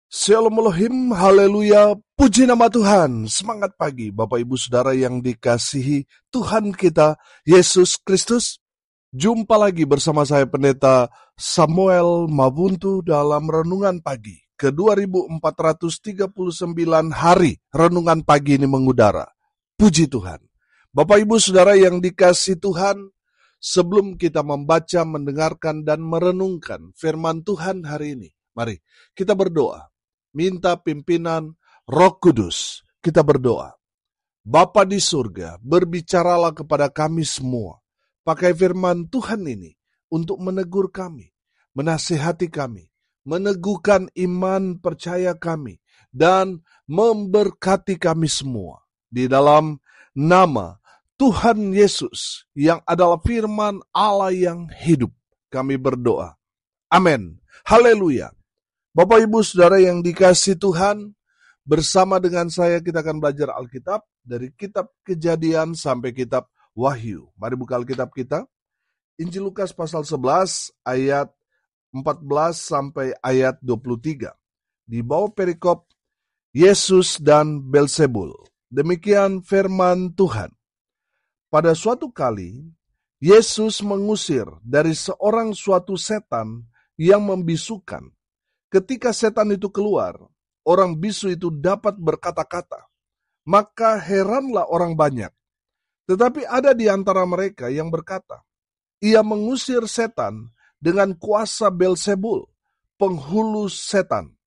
Shalom Elohim, haleluya, puji nama Tuhan. Semangat pagi Bapak Ibu Saudara yang dikasihi Tuhan kita, Yesus Kristus. Jumpa lagi bersama saya Pendeta Samuel Mabuntu dalam Renungan Pagi. Ke-2439 hari Renungan Pagi ini mengudara. Puji Tuhan. Bapak Ibu Saudara yang dikasihi Tuhan, sebelum kita membaca, mendengarkan, dan merenungkan firman Tuhan hari ini, mari kita berdoa. Minta pimpinan Roh Kudus. Kita berdoa. Bapa di surga, berbicaralah kepada kami semua. Pakai firman Tuhan ini untuk menegur kami, menasihati kami, meneguhkan iman percaya kami, dan memberkati kami semua. Di dalam nama Tuhan Yesus yang adalah firman Allah yang hidup, kami berdoa. Amin. Haleluya. Bapak Ibu Saudara yang dikasihi Tuhan, bersama dengan saya kita akan belajar Alkitab dari kitab Kejadian sampai kitab Wahyu. Mari buka Alkitab kita. Injil Lukas pasal 11 ayat 14 sampai ayat 23. Di bawah perikop Yesus dan Belzebul. Demikian firman Tuhan. Pada suatu kali Yesus mengusir dari seorang suatu setan yang membisukan. Ketika setan itu keluar, orang bisu itu dapat berkata-kata. Maka heranlah orang banyak. Tetapi ada di antara mereka yang berkata, ia mengusir setan dengan kuasa Belzebul, penghulu setan.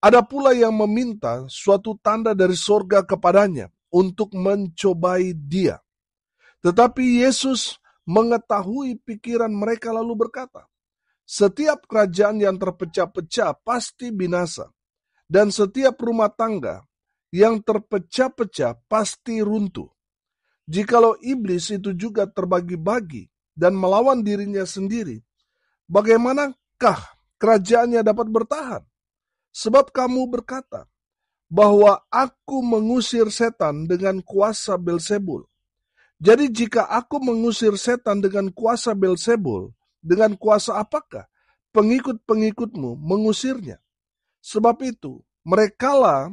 Ada pula yang meminta suatu tanda dari sorga kepadanya untuk mencobai dia. Tetapi Yesus mengetahui pikiran mereka lalu berkata, setiap kerajaan yang terpecah-pecah pasti binasa, dan setiap rumah tangga yang terpecah-pecah pasti runtuh. Jikalau iblis itu juga terbagi-bagi dan melawan dirinya sendiri, bagaimanakah kerajaannya dapat bertahan? Sebab kamu berkata bahwa aku mengusir setan dengan kuasa Belzebul. Jadi jika aku mengusir setan dengan kuasa Belzebul, dengan kuasa apakah pengikut-pengikutmu mengusirnya? Sebab itu, merekalah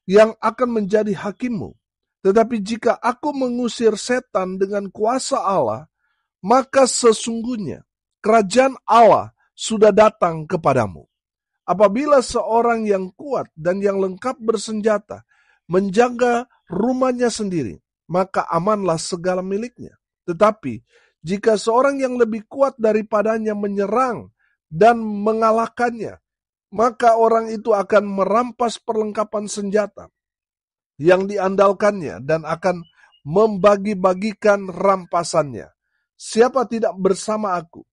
yang akan menjadi hakimmu. Tetapi jika aku mengusir setan dengan kuasa Allah, maka sesungguhnya kerajaan Allah sudah datang kepadamu. Apabila seorang yang kuat dan yang lengkap bersenjata menjaga rumahnya sendiri, maka amanlah segala miliknya. Tetapi jika seorang yang lebih kuat daripadanya menyerang dan mengalahkannya, maka orang itu akan merampas perlengkapan senjata yang diandalkannya dan akan membagi-bagikan rampasannya. Siapa tidak bersama aku,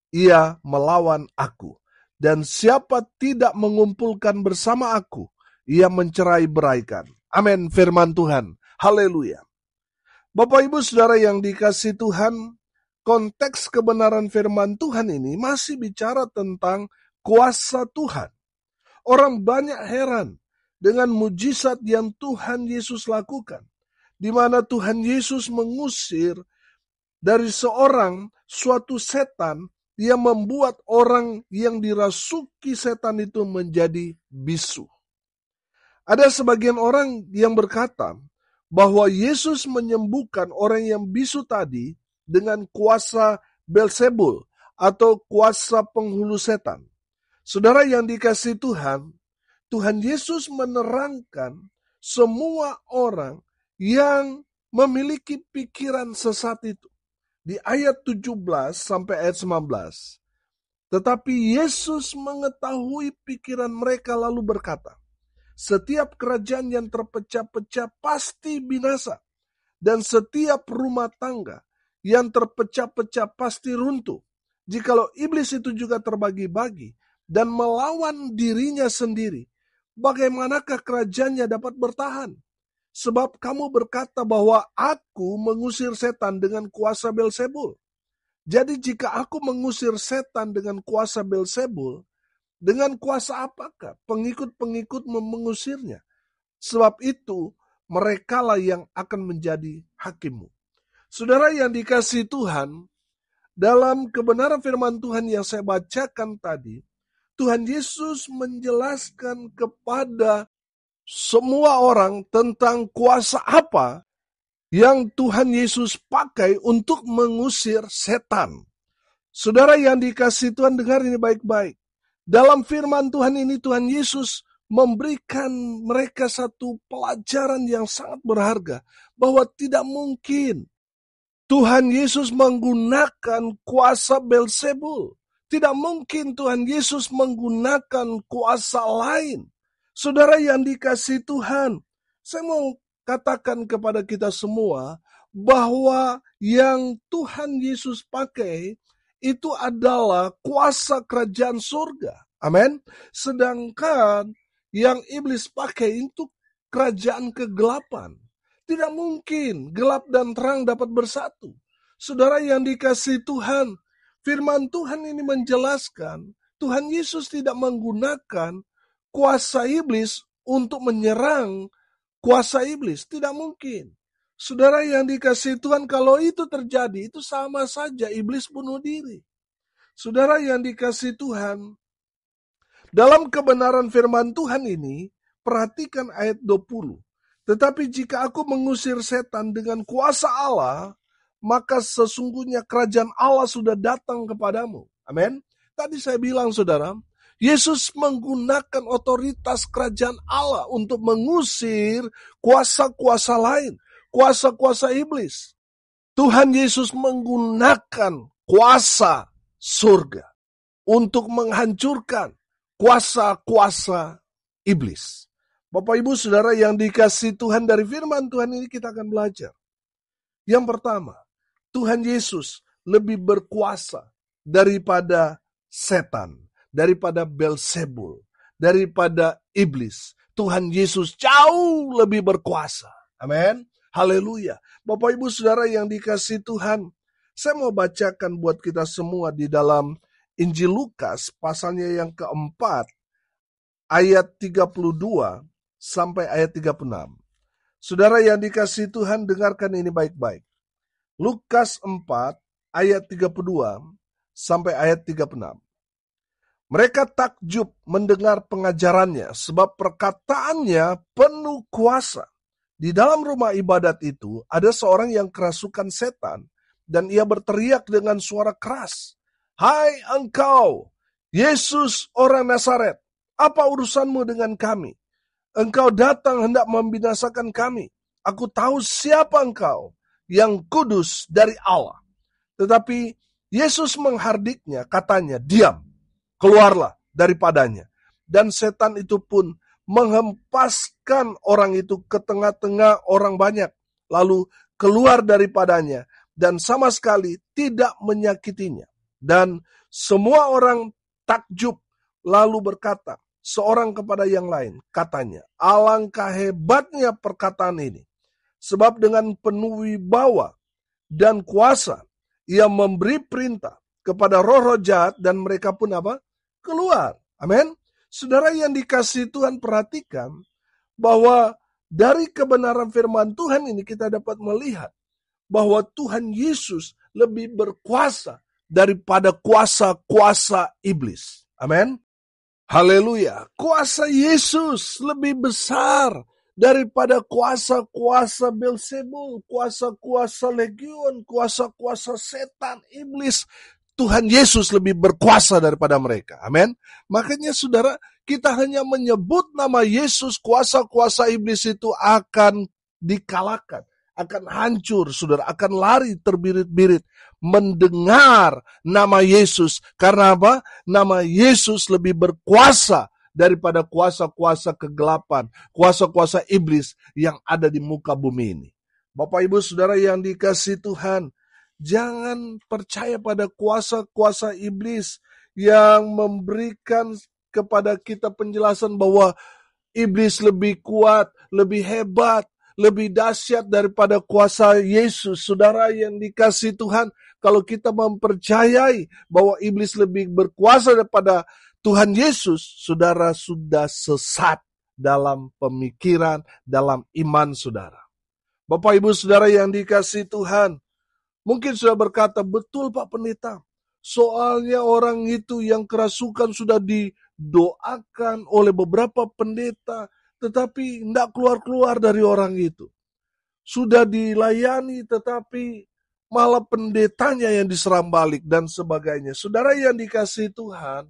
ia melawan aku. Dan siapa tidak mengumpulkan bersama aku, ia mencerai-beraikan. Amin, firman Tuhan. Haleluya. Bapak Ibu Saudara yang dikasihi Tuhan, konteks kebenaran firman Tuhan ini masih bicara tentang kuasa Tuhan. Orang banyak heran dengan mujizat yang Tuhan Yesus lakukan, di mana Tuhan Yesus mengusir dari seorang suatu setan yang membuat orang yang dirasuki setan itu menjadi bisu. Ada sebagian orang yang berkata bahwa Yesus menyembuhkan orang yang bisu tadi dengan kuasa Belzebul atau kuasa penghulu setan. Saudara yang dikasihi Tuhan, Tuhan Yesus menerangkan semua orang yang memiliki pikiran sesat itu. Di ayat 17 sampai ayat 19. Tetapi Yesus mengetahui pikiran mereka lalu berkata, setiap kerajaan yang terpecah-pecah pasti binasa, dan setiap rumah tangga yang terpecah-pecah pasti runtuh. Jikalau iblis itu juga terbagi-bagi dan melawan dirinya sendiri, bagaimanakah kerajaannya dapat bertahan? Sebab kamu berkata bahwa aku mengusir setan dengan kuasa Belzebul. Jadi jika aku mengusir setan dengan kuasa Belzebul, dengan kuasa apakah pengikut-pengikutmu mengusirnya? Sebab itu merekalah yang akan menjadi hakimmu. Saudara yang dikasihi Tuhan, dalam kebenaran firman Tuhan yang saya bacakan tadi, Tuhan Yesus menjelaskan kepada semua orang tentang kuasa apa yang Tuhan Yesus pakai untuk mengusir setan. Saudara yang dikasihi Tuhan, dengar ini baik-baik. Dalam firman Tuhan ini, Tuhan Yesus memberikan mereka satu pelajaran yang sangat berharga, bahwa tidak mungkin Tuhan Yesus menggunakan kuasa Beelzebul. Tidak mungkin Tuhan Yesus menggunakan kuasa lain. Saudara yang dikasihi Tuhan, saya mau katakan kepada kita semua bahwa yang Tuhan Yesus pakai itu adalah kuasa kerajaan surga. Amin. Sedangkan yang iblis pakai itu kerajaan kegelapan. Tidak mungkin gelap dan terang dapat bersatu. Saudara yang dikasihi Tuhan, firman Tuhan ini menjelaskan Tuhan Yesus tidak menggunakan kuasa iblis untuk menyerang kuasa iblis. Tidak mungkin. Saudara yang dikasihi Tuhan, kalau itu terjadi, itu sama saja iblis bunuh diri. Saudara yang dikasihi Tuhan, dalam kebenaran firman Tuhan ini, perhatikan ayat 20. Tetapi jika aku mengusir setan dengan kuasa Allah, maka sesungguhnya kerajaan Allah sudah datang kepadamu. Amin. Tadi saya bilang, saudara, Yesus menggunakan otoritas kerajaan Allah untuk mengusir kuasa-kuasa lain, kuasa-kuasa iblis. Tuhan Yesus menggunakan kuasa surga untuk menghancurkan kuasa-kuasa iblis. Bapak Ibu Saudara yang dikasihi Tuhan, dari firman Tuhan ini kita akan belajar. Yang pertama, Tuhan Yesus lebih berkuasa daripada setan, daripada Beelzebul, daripada iblis. Tuhan Yesus jauh lebih berkuasa. Amin. Haleluya. Bapak Ibu Saudara yang dikasihi Tuhan, saya mau bacakan buat kita semua di dalam Injil Lukas pasalnya yang keempat, ayat 32 sampai ayat 36. Saudara yang dikasihi Tuhan, dengarkan ini baik-baik. Lukas 4 ayat 32 sampai ayat 36. Mereka takjub mendengar pengajarannya, sebab perkataannya penuh kuasa. Di dalam rumah ibadat itu ada seorang yang kerasukan setan, dan ia berteriak dengan suara keras, "Hai engkau, Yesus orang Nazaret, apa urusanmu dengan kami? Engkau datang hendak membinasakan kami. Aku tahu siapa engkau, yang kudus dari Allah." Tetapi Yesus menghardiknya, katanya, "Diam, keluarlah daripadanya." Dan setan itu pun menghempaskan orang itu ke tengah-tengah orang banyak, lalu keluar daripadanya, dan sama sekali tidak menyakitinya. Dan semua orang takjub, lalu berkata seorang kepada yang lain, katanya, "Alangkah hebatnya perkataan ini, sebab dengan penuh wibawa dan kuasa ia memberi perintah kepada roh-roh jahat, dan mereka pun apa? Keluar." Amin. Saudara yang dikasihi Tuhan, perhatikan bahwa dari kebenaran firman Tuhan ini kita dapat melihat bahwa Tuhan Yesus lebih berkuasa daripada kuasa-kuasa iblis. Amin. Haleluya. Kuasa Yesus lebih besar daripada kuasa-kuasa Beelzebul, kuasa-kuasa legion, kuasa-kuasa setan, iblis. Tuhan Yesus lebih berkuasa daripada mereka. Amin. Makanya saudara, kita hanya menyebut nama Yesus, kuasa-kuasa iblis itu akan dikalahkan, akan hancur, saudara, akan lari terbirit-birit mendengar nama Yesus. Karena apa? Nama Yesus lebih berkuasa daripada kuasa-kuasa kegelapan, kuasa-kuasa iblis yang ada di muka bumi ini. Bapak Ibu Saudara yang dikasihi Tuhan, jangan percaya pada kuasa-kuasa iblis yang memberikan kepada kita penjelasan bahwa iblis lebih kuat, lebih hebat, lebih dahsyat daripada kuasa Yesus. Saudara yang dikasihi Tuhan, kalau kita mempercayai bahwa iblis lebih berkuasa daripada Tuhan Yesus, saudara sudah sesat dalam pemikiran, dalam iman saudara. Bapak Ibu Saudara yang dikasihi Tuhan, mungkin sudah berkata, "Betul Pak Pendeta, soalnya orang itu yang kerasukan sudah didoakan oleh beberapa pendeta, tetapi tidak keluar-keluar dari orang itu. Sudah dilayani, tetapi malah pendetanya yang diserang balik dan sebagainya. Saudara yang dikasihi Tuhan,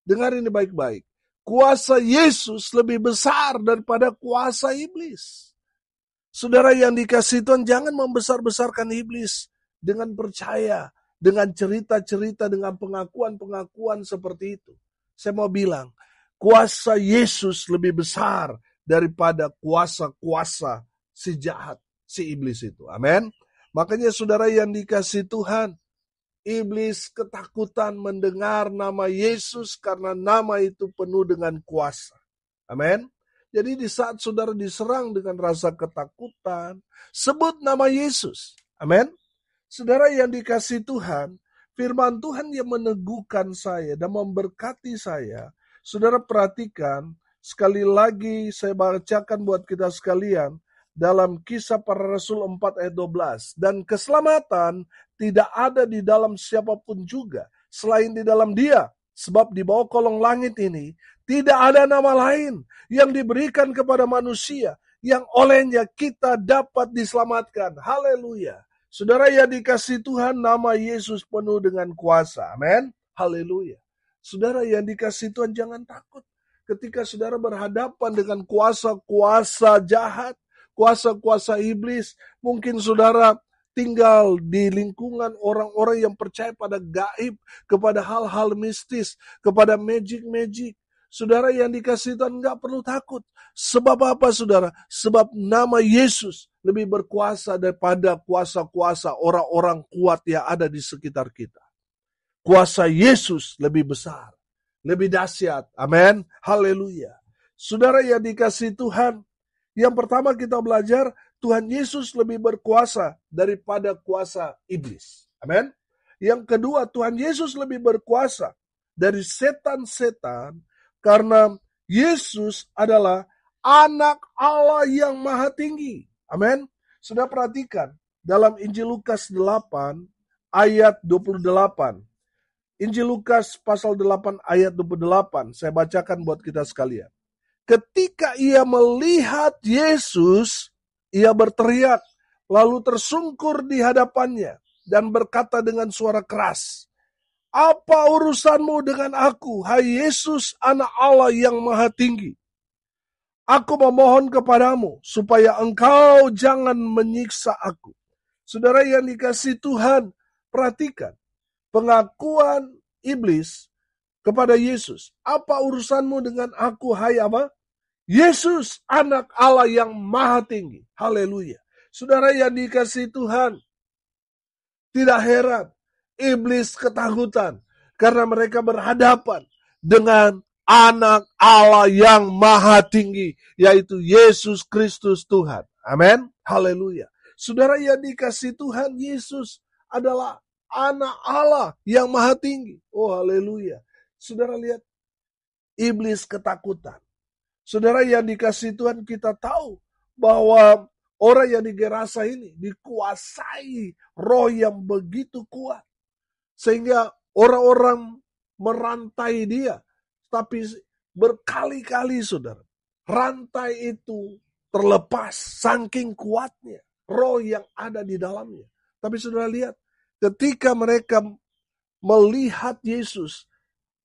dengar ini baik-baik. Kuasa Yesus lebih besar daripada kuasa iblis. Saudara yang dikasihi Tuhan, jangan membesar-besarkan iblis dengan percaya, dengan cerita-cerita, dengan pengakuan-pengakuan seperti itu. Saya mau bilang, kuasa Yesus lebih besar daripada kuasa-kuasa si jahat, si iblis itu. Amin. Makanya saudara yang dikasihi Tuhan, iblis ketakutan mendengar nama Yesus karena nama itu penuh dengan kuasa. Amin. Jadi di saat saudara diserang dengan rasa ketakutan, sebut nama Yesus. Amin. Saudara yang dikasihi Tuhan, firman Tuhan yang meneguhkan saya dan memberkati saya. Saudara perhatikan, sekali lagi saya bacakan buat kita sekalian dalam Kisah Para Rasul 4 ayat 12. Dan keselamatan tidak ada di dalam siapapun juga selain di dalam Dia. Sebab di bawah kolong langit ini tidak ada nama lain yang diberikan kepada manusia yang olehnya kita dapat diselamatkan. Haleluya. Saudara yang dikasihi Tuhan, nama Yesus penuh dengan kuasa. Amin. Haleluya. Saudara yang dikasihi Tuhan, jangan takut. Ketika saudara berhadapan dengan kuasa-kuasa jahat, kuasa-kuasa iblis, mungkin saudara tinggal di lingkungan orang-orang yang percaya pada gaib, kepada hal-hal mistis, kepada magic-magic. Saudara yang dikasihi Tuhan, enggak perlu takut. Sebab apa saudara? Sebab nama Yesus lebih berkuasa daripada kuasa-kuasa orang-orang kuat yang ada di sekitar kita. Kuasa Yesus lebih besar, lebih dahsyat. Amin. Haleluya. Saudara yang dikasihi Tuhan, yang pertama kita belajar, Tuhan Yesus lebih berkuasa daripada kuasa iblis. Amin. Yang kedua, Tuhan Yesus lebih berkuasa dari setan-setan karena Yesus adalah Anak Allah yang Maha Tinggi. Amin. Sudah perhatikan dalam Injil Lukas 8 ayat 28. Injil Lukas pasal 8 ayat 28. Saya bacakan buat kita sekalian. Ketika ia melihat Yesus, ia berteriak, lalu tersungkur di hadapannya dan berkata dengan suara keras, "Apa urusanmu dengan aku, hai Yesus, Anak Allah yang Maha Tinggi? Aku memohon kepadamu supaya engkau jangan menyiksa aku." Saudara yang dikasihi Tuhan, perhatikan pengakuan iblis kepada Yesus. Apa urusanmu dengan aku, hai apa? Yesus, Anak Allah yang Maha Tinggi. Haleluya. Saudara yang dikasihi Tuhan, tidak heran iblis ketakutan karena mereka berhadapan dengan Anak Allah yang Maha Tinggi, yaitu Yesus Kristus Tuhan. Amin. Haleluya. Saudara yang dikasihi Tuhan, Yesus adalah Anak Allah yang Maha Tinggi. Oh haleluya. Saudara lihat, iblis ketakutan. Saudara yang dikasihi Tuhan, kita tahu bahwa orang yang di Gerasa ini dikuasai roh yang begitu kuat. Sehingga orang-orang merantai dia. Tapi berkali-kali saudara, rantai itu terlepas saking kuatnya roh yang ada di dalamnya. Tapi saudara lihat, ketika mereka melihat Yesus,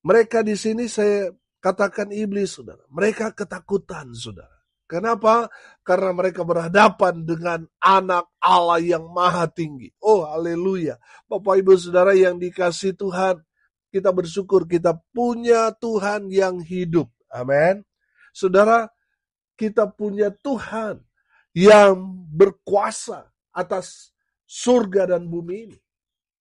mereka di sini saya katakan iblis saudara, mereka ketakutan saudara. Kenapa? Karena mereka berhadapan dengan Anak Allah yang Maha Tinggi. Oh haleluya. Bapak Ibu Saudara yang dikasihi Tuhan, kita bersyukur kita punya Tuhan yang hidup. Amin. Saudara, kita punya Tuhan yang berkuasa atas surga dan bumi ini.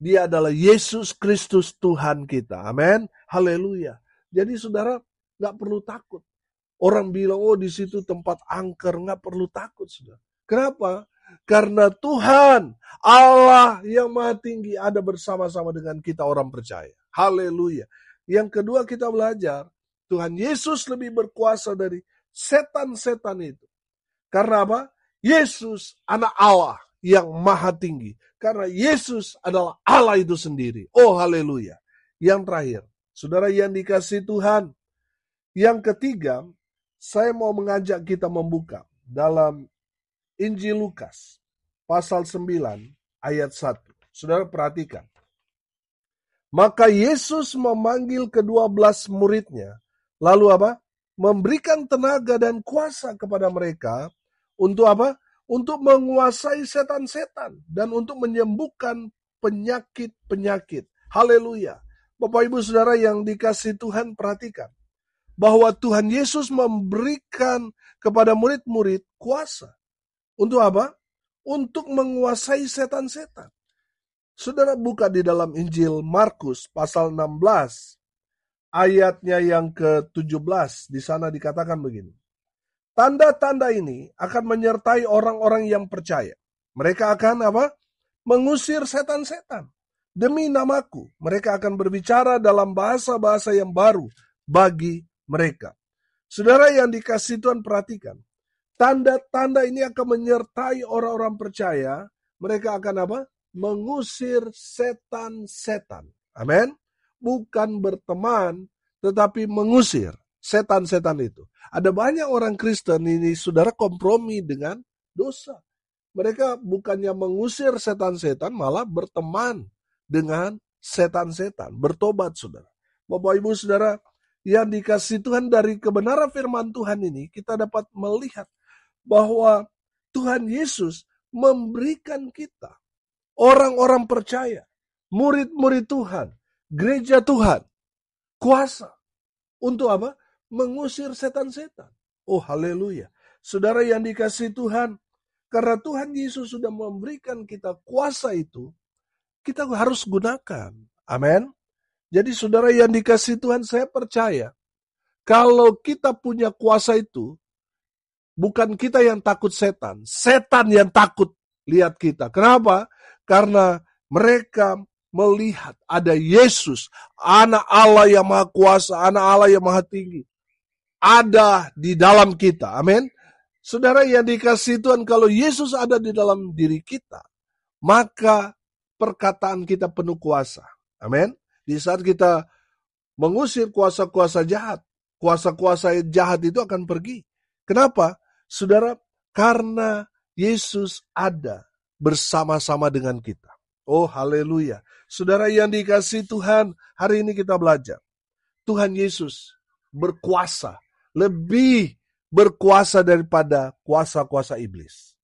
Dia adalah Yesus Kristus Tuhan kita. Amin. Haleluya. Jadi saudara gak perlu takut. Orang bilang, oh di situ tempat angker, gak perlu takut saudara. Kenapa? Karena Tuhan Allah yang Maha Tinggi ada bersama-sama dengan kita orang percaya. Haleluya. Yang kedua kita belajar, Tuhan Yesus lebih berkuasa dari setan-setan itu. Karena apa? Yesus Anak Allah yang Maha Tinggi. Karena Yesus adalah Allah itu sendiri. Oh haleluya. Yang terakhir, saudara yang dikasihi Tuhan, Yang ketiga, saya mau mengajak kita membuka dalam Injil Lukas, pasal 9, ayat 1. Saudara perhatikan. Maka Yesus memanggil ke-12 muridnya, lalu apa? Memberikan tenaga dan kuasa kepada mereka untuk apa? Untuk menguasai setan-setan dan untuk menyembuhkan penyakit-penyakit. Haleluya. Bapak Ibu Saudara yang dikasihi Tuhan, perhatikan bahwa Tuhan Yesus memberikan kepada murid-murid kuasa. Untuk apa? Untuk menguasai setan-setan. Saudara buka di dalam Injil Markus pasal 16 ayatnya yang ke-17. Di sana dikatakan begini. Tanda-tanda ini akan menyertai orang-orang yang percaya. Mereka akan apa? Mengusir setan-setan. Demi namaku, mereka akan berbicara dalam bahasa-bahasa yang baru bagi mereka. Saudara yang dikasihi Tuhan, perhatikan. Tanda-tanda ini akan menyertai orang-orang percaya. Mereka akan apa? Mengusir setan-setan. Amin. Bukan berteman, tetapi mengusir setan-setan itu. Ada banyak orang Kristen ini, saudara, kompromi dengan dosa. Mereka bukannya mengusir setan-setan, malah berteman dengan setan-setan. Bertobat, saudara. Bapak Ibu Saudara yang dikasihi Tuhan, dari kebenaran firman Tuhan ini, kita dapat melihat bahwa Tuhan Yesus memberikan kita, orang-orang percaya, murid-murid Tuhan, gereja Tuhan, kuasa untuk apa? Mengusir setan-setan. Oh haleluya. Saudara yang dikasihi Tuhan, karena Tuhan Yesus sudah memberikan kita kuasa itu, kita harus gunakan. Amin. Jadi saudara yang dikasihi Tuhan, saya percaya, kalau kita punya kuasa itu, bukan kita yang takut setan, setan yang takut lihat kita. Kenapa? Karena mereka melihat ada Yesus, anak Allah yang maha kuasa, anak Allah yang maha tinggi, ada di dalam kita. Amin. Saudara yang dikasihi Tuhan, kalau Yesus ada di dalam diri kita, maka perkataan kita penuh kuasa. Amin. Di saat kita mengusir kuasa-kuasa jahat, kuasa-kuasa jahat itu akan pergi. Kenapa? Saudara, karena Yesus ada bersama-sama dengan kita. Oh haleluya. Saudara yang dikasihi Tuhan, hari ini kita belajar. Tuhan Yesus berkuasa, lebih berkuasa daripada kuasa-kuasa iblis.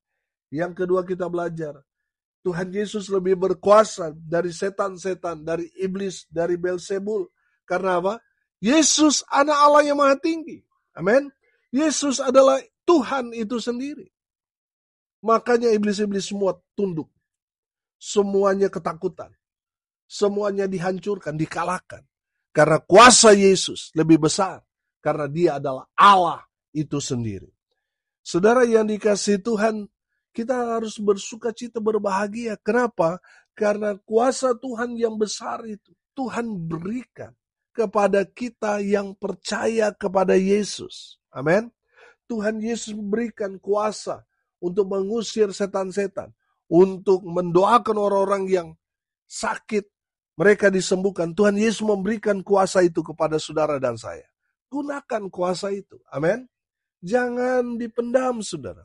Yang kedua kita belajar, Tuhan Yesus lebih berkuasa dari setan-setan, dari iblis, dari Beelzebul. Karena apa? Yesus anak Allah yang maha tinggi. Amin. Yesus adalah Tuhan itu sendiri. Makanya iblis-iblis semua tunduk. Semuanya ketakutan. Semuanya dihancurkan, dikalahkan. Karena kuasa Yesus lebih besar. Karena dia adalah Allah itu sendiri. Saudara yang dikasihi Tuhan, kita harus bersuka cita, berbahagia. Kenapa? Karena kuasa Tuhan yang besar itu Tuhan berikan kepada kita yang percaya kepada Yesus. Amin. Tuhan Yesus memberikan kuasa untuk mengusir setan-setan, untuk mendoakan orang-orang yang sakit, mereka disembuhkan. Tuhan Yesus memberikan kuasa itu kepada saudara dan saya. Gunakan kuasa itu. Amin. Jangan dipendam, saudara.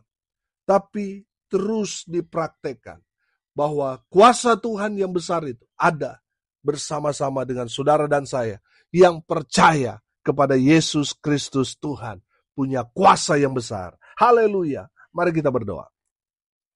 Tapi terus dipraktekkan. Bahwa kuasa Tuhan yang besar itu ada bersama-sama dengan saudara dan saya yang percaya kepada Yesus Kristus Tuhan. Punya kuasa yang besar. Haleluya. Mari kita berdoa.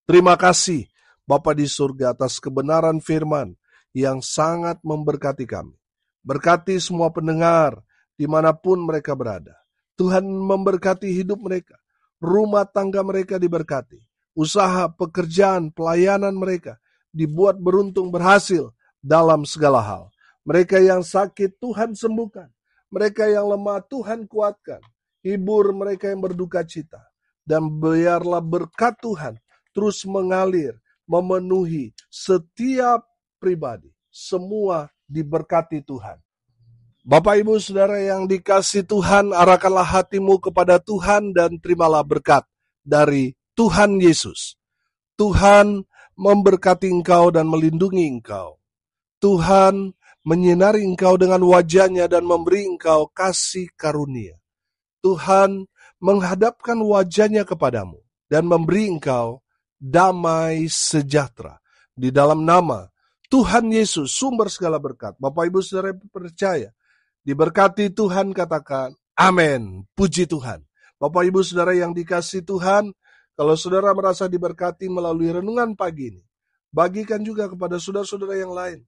Terima kasih Bapa di surga atas kebenaran firman yang sangat memberkati kami. Berkati semua pendengar dimanapun mereka berada. Tuhan memberkati hidup mereka. Rumah tangga mereka diberkati. Usaha, pekerjaan, pelayanan mereka dibuat beruntung, berhasil dalam segala hal. Mereka yang sakit Tuhan sembuhkan. Mereka yang lemah Tuhan kuatkan. Hibur mereka yang berduka cita. Dan biarlah berkat Tuhan terus mengalir, memenuhi setiap pribadi. Semua diberkati Tuhan. Bapak Ibu Saudara yang dikasihi Tuhan, arahkanlah hatimu kepada Tuhan dan terimalah berkat dari Tuhan Yesus. Tuhan memberkati engkau dan melindungi engkau. Tuhan menyinari engkau dengan wajah-Nya dan memberi engkau kasih karunia. Tuhan menghadapkan wajahnya kepadamu dan memberi engkau damai sejahtera. Di dalam nama Tuhan Yesus, sumber segala berkat. Bapak Ibu Saudara percaya, diberkati Tuhan, katakan amin. Puji Tuhan. Bapak Ibu Saudara yang dikasihi Tuhan, kalau saudara merasa diberkati melalui renungan pagi ini, bagikan juga kepada saudara-saudara yang lain,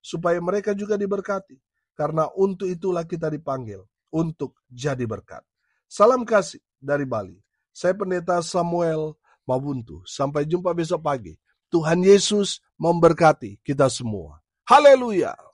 supaya mereka juga diberkati. Karena untuk itulah kita dipanggil, untuk jadi berkat. Salam kasih dari Bali. Saya Pendeta Samuel Mabuntu. Sampai jumpa besok pagi. Tuhan Yesus memberkati kita semua. Haleluya!